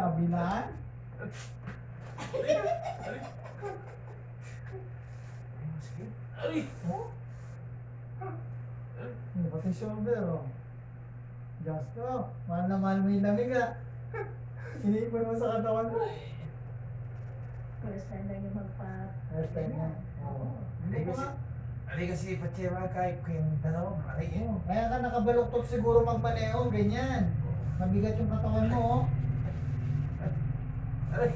kabilaan. Ay! Oh. Pati shoulder, oh. Just ko. Mahal na mahal mo yung lamig, ah. Iniipon mo sa katawan mo. First time lang yung First time yan. Oo. Hindi kasi pachewa kahit kung tanong, aray eh. Oo. Kaya ka nakabaluktot siguro magmaneho, ganyan. Mabigat yung katawan mo, oh. Aray!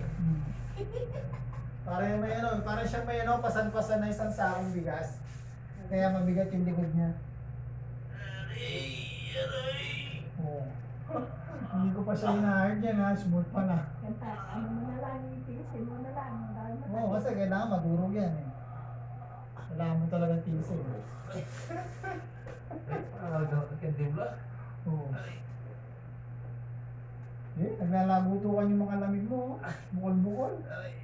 Para yung may ano, para siya may ano, pasan-pasan na isang sakong bigas. Kaya mabigat yung likod niya. Aray! Aray! Oo. Hindi ko pa siya ina-hard yan, ha. Smooth pa na. Ano mo na lang, tiisin mo na lang. Oo, kasi kailangan madurog yan, eh. Kailangan mo talagang tiisin. Ay! Parang nagkandibla. Oo. Aray! Eh, naglalagutukan yung mga lamig mo, oh. Bukol-bukol. Aray!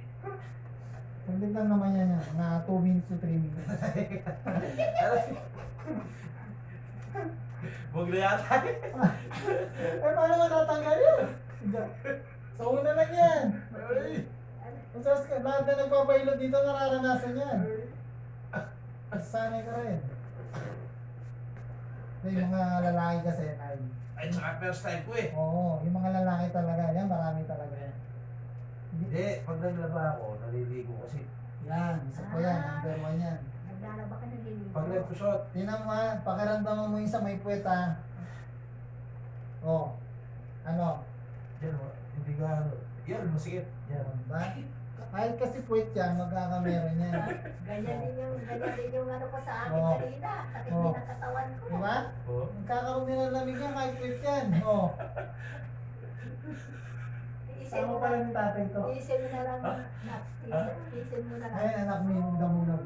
Saglit lang naman yan, na 2 minutes to 3 minutes. Aray! Huwag na yata. Eh, paano matatanggal yun? Sa una lang yan. Aray! Kung sas ka, lahat na nagpapailot dito nararanasan yan. Sanay ka rin. Yung mga lalaki kasi, Ay, tsaka first time ko eh. oo, yung mga lalaki talaga, yan, marami talaga yan. Hindi, pag naglaba ako, naliligo kasi. Yan, isa pa yan, number 1 yan. Naglalaba ka na din. Pag nagpusot, Tingnan mo ha, pakiramdaman mo yung sa may puwet ha. Oh, ano? yan o, hindi ka ano. Yan, masikip. Yan. Ba? Kahit kasi puwet yan, magkakameron yan. Ganyan din yung ano ko sa akin Oo. kanina. Sakit Oo. din ang katawan ko. Di ba? Oo. Magkakaroon din ng lamig yan kahit puwet yan. Oh, Tiisin tama mo pala na. ni tatay to. Tiisin mo na lang. Tiisin mo na lang. Ay, anak mo yung damulag.